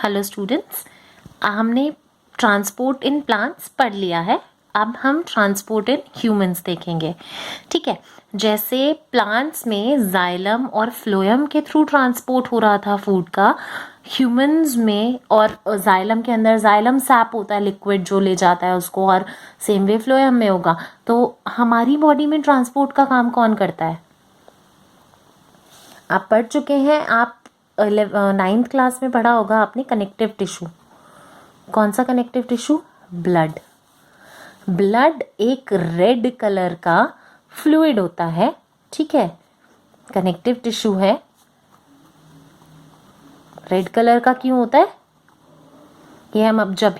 Hello students, हमने transport in plants पढ़ लिया है। अब हम ट्रांसपोर्ट इन ह्यूमंस देखेंगे। ठीक है, जैसे प्लांट्स में जाइलम और फ्लोएम के थ्रू ट्रांसपोर्ट हो रहा था फूड का, ह्यूमंस में और जाइलम के अंदर जाइलम सैप होता है लिक्विड जो ले जाता है उसको, और सेम वे फ्लोएम में होगा। तो हमारी बॉडी में ट्रांसपोर्ट का काम कौन करता है? आप पढ़ चुके हैं, आप 9th क्लास में पढ़ा होगा आपने कनेक्टिव टिश्यू। कौन सा कनेक्टिव टिश्यू? ब्लड। ब्लड एक रेड कलर का फ्लूइड होता है। ठीक है, कनेक्टिव टिश्यू है, रेड कलर का क्यों होता है ये हम जब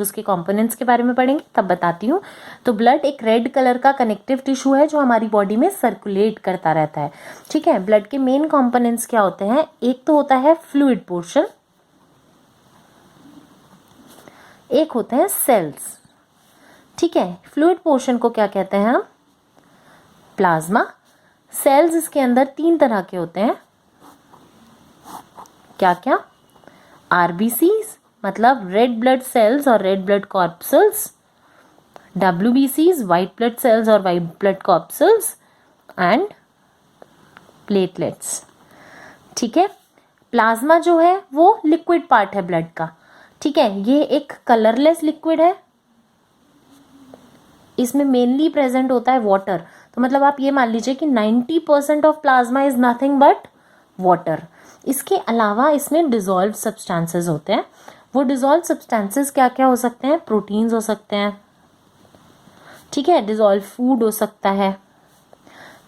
उसके कंपोनेंट्स के बारे में पढ़ेंगे तब बताती हूँ। तो ब्लड एक रेड कलर का कनेक्टिव टिश्यू है जो हमारी बॉडी में सर्कुलेट करता रहता है। ठीक है, ब्लड के मेन कंपोनेंट्स क्या होते हैं? एक तो होता है फ्लूइड पोर्शन, एक होते हैं सेल्स। ठीक है, फ्लूइड पोर्शन को क्या कहते हैं हम? प्लाज्मा। सेल्स इसके अंदर 3 तरह के होते हैं। क्या क्या? आरबीसीज मतलब रेड ब्लड सेल्स और रेड ब्लड कॉर्पसल्स, डब्ल्यूबीसीज व्हाइट ब्लड सेल्स और white blood corpuscles, and platelets. ठीक है, प्लाज्मा जो है वो लिक्विड पार्ट है ब्लड का। ठीक है, ये एक कलरलेस लिक्विड है, इसमें मेनली प्रेजेंट होता है वाटर। तो मतलब आप ये मान लीजिए कि 90% of plasma is nothing but water. इसके अलावा इसमें डिजॉल्व सब्सटेंसेस होते हैं। वो डिजॉल्व सब्सटेंसेस क्या क्या हो सकते हैं? प्रोटीन्स हो सकते हैं। ठीक है, डिजॉल्व फूड हो सकता है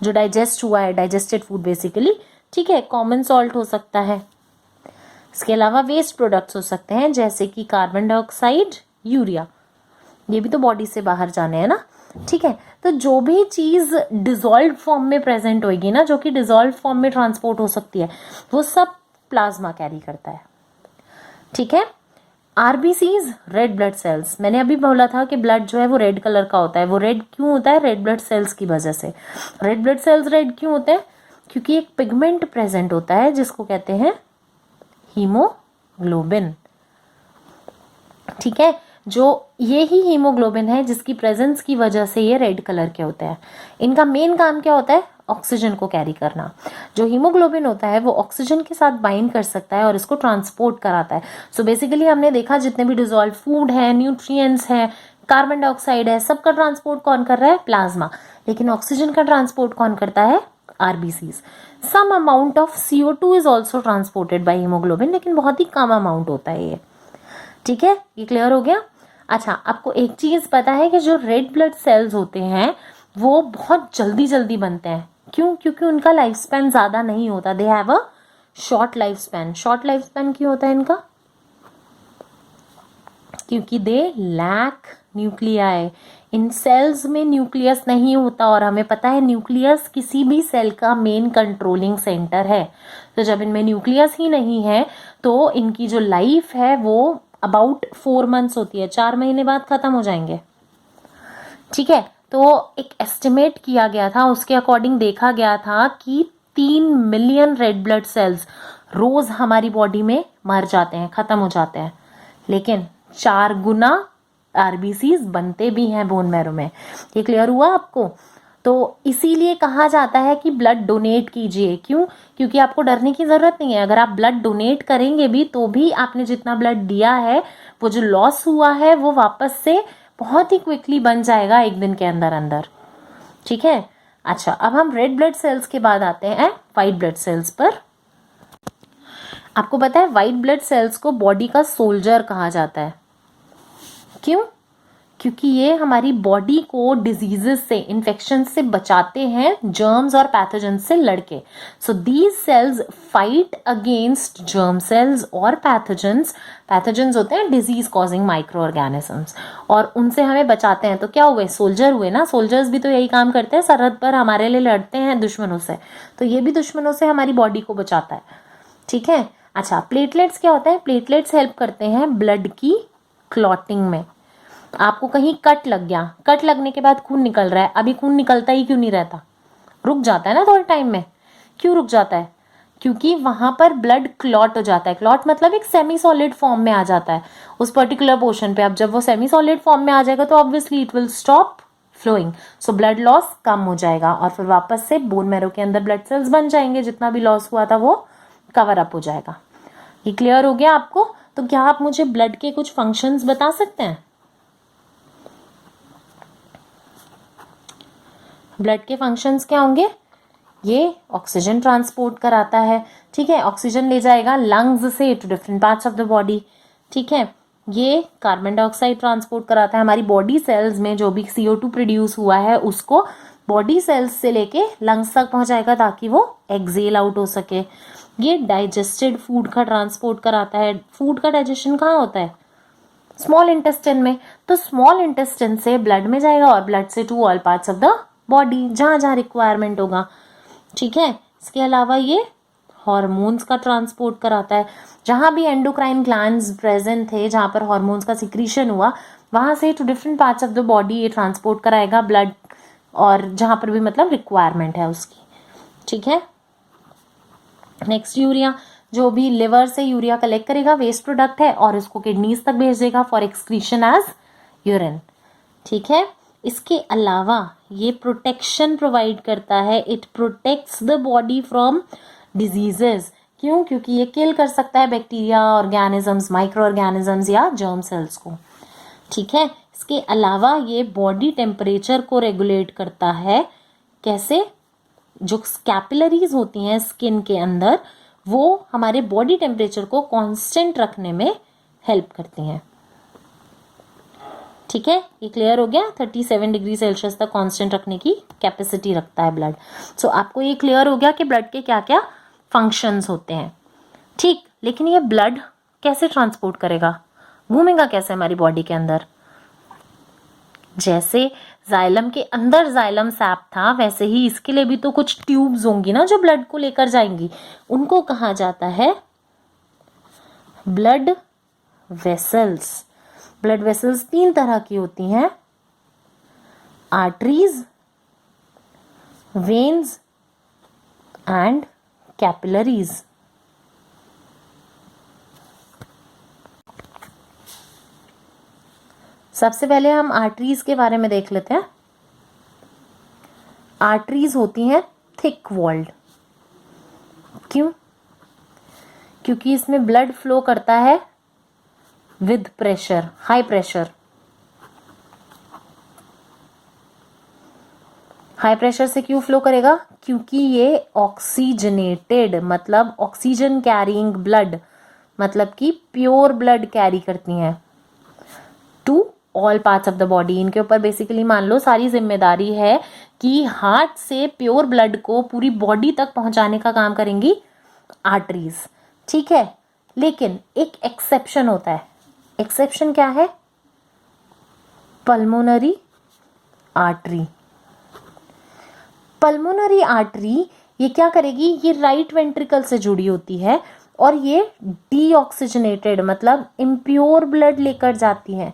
जो डाइजेस्ट हुआ है, डाइजेस्टेड फूड बेसिकली। ठीक है, कॉमन सॉल्ट हो सकता है। इसके अलावा वेस्ट प्रोडक्ट्स हो सकते हैं जैसे कि कार्बन डाइऑक्साइड, यूरिया, ये भी तो बॉडी से बाहर जाने हैं ना। ठीक है, तो जो भी चीज डिजॉल्व फॉर्म में प्रेजेंट होगी ना, जो कि डिजॉल्व फॉर्म में ट्रांसपोर्ट हो सकती है, वो सब प्लाज्मा कैरी करता है। ठीक है, आरबीसीज रेड ब्लड सेल्स, मैंने अभी बोला था कि ब्लड जो है वो रेड कलर का होता है। वो रेड क्यों होता है? रेड ब्लड सेल्स की वजह से। रेड ब्लड सेल्स रेड क्यों होते हैं? क्योंकि एक पिगमेंट प्रेजेंट होता है जिसको कहते हैं हीमोग्लोबिन। ठीक है, जो ये ही हीमोग्लोबिन है जिसकी प्रेजेंस की वजह से ये रेड कलर के होते हैं। इनका मेन काम क्या होता है? ऑक्सीजन को कैरी करना। जो हीमोग्लोबिन होता है वो ऑक्सीजन के साथ बाइंड कर सकता है और इसको ट्रांसपोर्ट कराता है। सो बेसिकली हमने देखा जितने भी डिजॉल्व फूड है, न्यूट्रिएंट्स है, कार्बन डाइऑक्साइड है, सबका ट्रांसपोर्ट कौन कर रहा है? प्लाज्मा। लेकिन ऑक्सीजन का ट्रांसपोर्ट कौन करता है? RBCs. Some amount of CO2 is also transported by haemoglobin, लेकिन बहुत ही कम अमाउंट होता है ये। ठीक है, ये क्लियर हो गया? अच्छा, आपको एक चीज पता है कि जो रेड ब्लड सेल्स होते हैं वो बहुत जल्दी जल्दी बनते हैं। क्यों? क्योंकि उनका लाइफ स्पैन ज्यादा नहीं होता। They have a short life span. Short life span क्यों होता है इनका? क्योंकि दे लैक न्यूक्लियाई। इन सेल्स में न्यूक्लियस नहीं होता, और हमें पता है न्यूक्लियस किसी भी सेल का मेन कंट्रोलिंग सेंटर है। तो जब इनमें न्यूक्लियस ही नहीं है तो इनकी जो लाइफ है वो अबाउट 4 मंथ्स होती है। 4 महीने बाद खत्म हो जाएंगे। ठीक है, तो एक एस्टिमेट किया गया था, उसके अकॉर्डिंग देखा गया था कि 3 मिलियन रेड ब्लड सेल्स रोज हमारी बॉडी में मर जाते हैं, खत्म हो जाते हैं। लेकिन 4 गुना आरबीसीज बनते भी हैं बोन मैरो में। ये क्लियर हुआ आपको? तो इसीलिए कहा जाता है कि ब्लड डोनेट कीजिए। क्यों? क्योंकि आपको डरने की जरूरत नहीं है। अगर आप ब्लड डोनेट करेंगे भी तो भी आपने जितना ब्लड दिया है, वो जो लॉस हुआ है वो वापस से बहुत ही क्विकली बन जाएगा 1 दिन के अंदर अंदर। ठीक है, अच्छा, अब हम रेड ब्लड सेल्स के बाद आते हैं व्हाइट ब्लड सेल्स पर। आपको पता है व्हाइट ब्लड सेल्स को बॉडी का सोल्जर कहा जाता है। क्यों? क्योंकि ये हमारी बॉडी को डिजीजेस से, इन्फेक्शन से बचाते हैं, जर्म्स और पैथोजेंस से लड़के। So these cells fight against germ cells और पैथोजेंस। पैथोजेंस होते हैं डिजीज कॉजिंग माइक्रो ऑर्गेनिजम्स, और उनसे हमें बचाते हैं। तो क्या हुए? सोल्जर हुए ना। सोल्जर्स भी तो यही काम करते हैं, सरहद पर हमारे लिए लड़ते हैं दुश्मनों से। तो ये भी दुश्मनों से हमारी बॉडी को बचाता है। ठीक है, अच्छा, प्लेटलेट्स क्या होता है? प्लेटलेट्स हेल्प करते हैं ब्लड की क्लॉटिंग में। आपको कहीं कट लग गया, कट लगने के बाद खून निकल रहा है, अभी खून निकलता ही क्यों नहीं रहता? रुक जाता है ना थोड़े टाइम में। क्यों रुक जाता है? क्योंकि वहां पर ब्लड क्लॉट हो जाता है। क्लॉट मतलब एक सेमी सॉलिड फॉर्म में आ जाता है उस पर्टिकुलर पोर्शन पे। अब जब वो सेमी सॉलिड फॉर्म में आ जाएगा तो obviously it will stop flowing, so blood loss कम हो जाएगा और फिर वापस से बोन मैरो के अंदर ब्लड सेल्स बन जाएंगे, जितना भी लॉस हुआ था वो कवर अप हो जाएगा। ये क्लियर हो गया आपको? तो क्या आप मुझे ब्लड के कुछ फंक्शंस बता सकते हैं? ब्लड के फंक्शंस क्या होंगे? ये ऑक्सीजन ट्रांसपोर्ट कराता है, ठीक है, ऑक्सीजन ले जाएगा लंग्स से to different parts of the body, ठीक है। ये कार्बन डाइऑक्साइड ट्रांसपोर्ट कराता है, हमारी बॉडी सेल्स में जो भी CO2 प्रोड्यूस हुआ है उसको बॉडी सेल्स से लेके लंग्स तक पहुंचाएगा ताकि वो एक्सेल आउट हो सके। ये डाइजेस्टेड फूड का ट्रांसपोर्ट कराता है। फूड का डाइजेशन कहाँ होता है? स्मॉल इंटेस्टाइन में। तो स्मॉल इंटेस्टाइन से ब्लड में जाएगा और ब्लड से to all parts of the body, जहां जहां रिक्वायरमेंट होगा, ठीक है। इसके अलावा ये हॉर्मोन्स का ट्रांसपोर्ट कराता है। जहां भी एंडोक्राइन ग्लैंड्स प्रेजेंट थे, जहां पर हॉर्मोन्स का सिक्रीशन हुआ, वहां से to different parts of the body ये ट्रांसपोर्ट कराएगा ब्लड, और जहां पर भी मतलब रिक्वायरमेंट है उसकी, ठीक है। नेक्स्ट यूरिया, जो भी लिवर से यूरिया कलेक्ट करेगा, वेस्ट प्रोडक्ट है, और उसको किडनीज तक भेज देगा फॉर एक्सक्रीशन एज यूरिन, ठीक है। इसके अलावा ये प्रोटेक्शन प्रोवाइड करता है, it protects the body from diseases. क्यों? क्योंकि ये किल कर सकता है बैक्टीरिया, ऑर्गेनिजम्स, माइक्रो ऑर्गेनिजम्स या जर्म सेल्स को, ठीक है। इसके अलावा ये बॉडी टेम्परेचर को रेगुलेट करता है। कैसे? जो कैपिलरीज होती हैं स्किन के अंदर, वो हमारे बॉडी टेम्परेचर को कांस्टेंट रखने में हेल्प करती हैं, ठीक है। ये क्लियर हो गया? 37 डिग्री सेल्सियस तक कांस्टेंट रखने की कैपेसिटी रखता है ब्लड। सो आपको ये क्लियर हो गया कि ब्लड के क्या क्या फंक्शंस होते हैं, ठीक। लेकिन ये ब्लड कैसे ट्रांसपोर्ट करेगा, घूमेगा कैसे हमारी बॉडी के अंदर? जैसे जाइलम के अंदर जाइलम सैप था, वैसे ही इसके लिए भी तो कुछ ट्यूब्स होंगी ना जो ब्लड को लेकर जाएंगी, उनको कहा जाता है ब्लड वेसल्स। ब्लड वेसल्स 3 तरह की होती हैं, आर्टरीज, वेन्स एंड कैपिलरीज। सबसे पहले हम आर्टरीज के बारे में देख लेते हैं। आर्टरीज होती हैं थिक वॉल्ड। क्यों? क्योंकि इसमें ब्लड फ्लो करता है with pressure, high pressure. High pressure से क्यों फ्लो करेगा? क्योंकि ये ऑक्सीजनेटेड, मतलब ऑक्सीजन कैरिंग ब्लड, मतलब कि प्योर ब्लड कैरी करती हैं to all parts of the body. इनके ऊपर बेसिकली मान लो सारी जिम्मेदारी है कि हार्ट से प्योर ब्लड को पूरी बॉडी तक पहुंचाने का काम करेंगी आर्टरीज, ठीक है। लेकिन एक एक्सेप्शन होता है। एक्सेप्शन क्या है? Pulmonary artery. पल्मोनरी आर्टरी ये क्या करेगी? ये राइट वेंट्रिकल से जुड़ी होती है और ये डीऑक्सीजनेटेड, मतलब इम्प्योर ब्लड लेकर जाती है,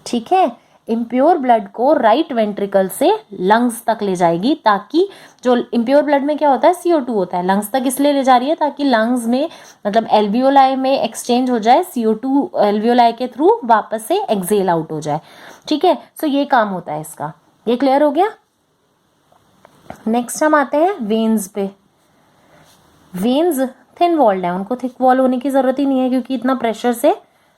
ठीक है। इम्प्योर ब्लड को राइट वेंट्रिकल से लंग्स तक ले जाएगी, ताकि जो इम्प्योर ब्लड में क्या होता है, CO2 होता है, लंग्स तक इसलिए ले जा रही है ताकि लंग्स में, मतलब एल्वियोलाई में एक्सचेंज हो जाए, CO2 एल्वियोलाई के थ्रू वापस से एक्सेल आउट हो जाए, ठीक है। सो ये काम होता है इसका। ये क्लियर हो गया? नेक्स्ट हम आते हैं वेन्स पे। वेन्स थिन वॉल्ड है, उनको थिक वॉल होने की जरूरत ही नहीं है क्योंकि इतना प्रेशर से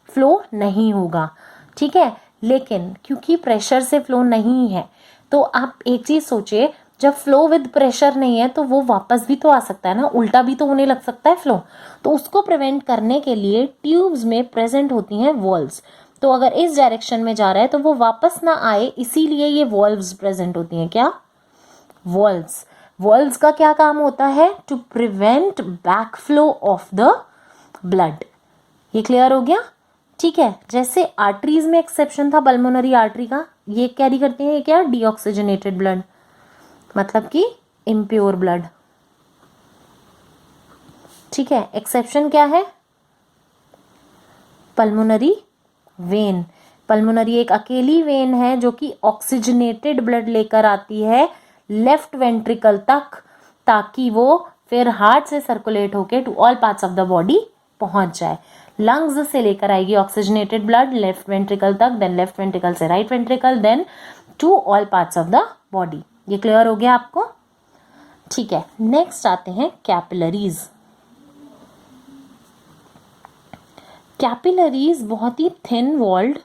फ्लो नहीं होगा, ठीक है। लेकिन क्योंकि प्रेशर से फ्लो नहीं है, तो आप एक चीज सोचिए, जब फ्लो विद प्रेशर नहीं है तो वो वापस भी तो आ सकता है ना, उल्टा भी तो होने लग सकता है फ्लो। तो उसको प्रिवेंट करने के लिए ट्यूब्स में प्रेजेंट होती हैं वॉल्व्स। तो अगर इस डायरेक्शन में जा रहा है तो वो वापस ना आए, इसीलिए ये वॉल्व्स प्रेजेंट होती हैं। क्या? वॉल्व्स। वॉल्व्स का क्या काम होता है? To prevent back flow of the blood. ये क्लियर हो गया? ठीक है। जैसे आर्टरीज में एक्सेप्शन था पल्मोनरी आर्टरी का, ये कैरी करती है क्या? डीऑक्सीजनेटेड ब्लड, मतलब कि इम्प्योर ब्लड, ठीक है। एक्सेप्शन क्या है? Pulmonary vein. पल्मोनरी एक अकेली वेन है जो कि ऑक्सीजनेटेड ब्लड लेकर आती है लेफ्ट वेंट्रिकल तक, ताकि वो फिर हार्ट से सर्कुलेट होके to all parts of the body पहुंच जाए। लंग्स से लेकर आएगी ऑक्सीजनेटेड ब्लड लेफ्ट वेंट्रिकल तक, देन लेफ्ट वेंट्रिकल से right ventricle, then to all parts of the body. ये क्लियर हो गया आपको? ठीक है, नेक्स्ट आते हैं कैपिलरीज। कैपिलरीज बहुत ही थिन वॉल्ड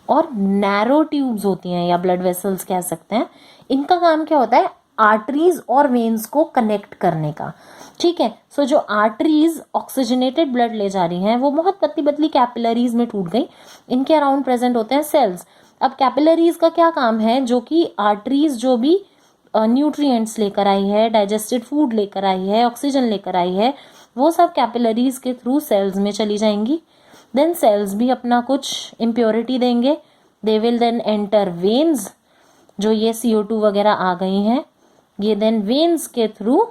और नैरो ट्यूब्स होती हैं या ब्लड वेसल्स कह सकते हैं। इनका काम क्या होता है? आर्टरीज और वेन्स को कनेक्ट करने का। ठीक है, सो जो आर्टरीज ऑक्सीजनेटेड ब्लड ले जा रही हैं वो बहुत पतली पतली कैपिलरीज में टूट गई। इनके अराउंड प्रेजेंट होते हैं सेल्स। अब कैपिलरीज का क्या काम है? जो कि आर्टरीज जो भी न्यूट्रिएंट्स लेकर आई है, डाइजेस्टेड फूड लेकर आई है, ऑक्सीजन लेकर आई है, वो सब कैपिलरीज के थ्रू सेल्स में चली जाएंगी। देन सेल्स भी अपना कुछ इम्प्योरिटी देंगे। They will then enter veins, जो ये CO2 वगैरह आ गई हैं, ये देन वेन्स के थ्रू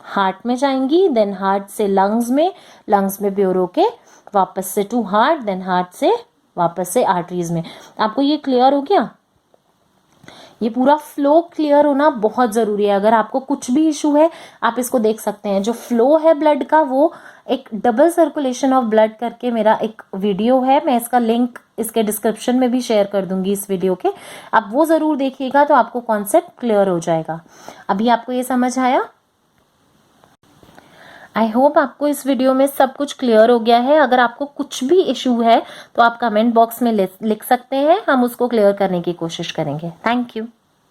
हार्ट में जाएंगी, देन हार्ट से लंग्स में प्योर होके वापस से टू हार्ट, देन हार्ट से वापस से आर्टरीज में। आपको ये क्लियर हो गया? ये पूरा फ्लो क्लियर होना बहुत जरूरी है। अगर आपको कुछ भी इशू है आप इसको देख सकते हैं। जो फ्लो है ब्लड का, वो एक डबल सर्कुलेशन ऑफ ब्लड करके मेरा एक वीडियो है, मैं इसका लिंक इसके डिस्क्रिप्शन में भी शेयर कर दूंगी इस वीडियो के, आप वो जरूर देखिएगा तो आपको कॉन्सेप्ट क्लियर हो जाएगा। अभी आपको ये समझ आया? आई होप आपको इस वीडियो में सब कुछ क्लियर हो गया है। अगर आपको कुछ भी इशू है तो आप कमेंट बॉक्स में लिख सकते हैं, हम उसको क्लियर करने की कोशिश करेंगे। Thank you.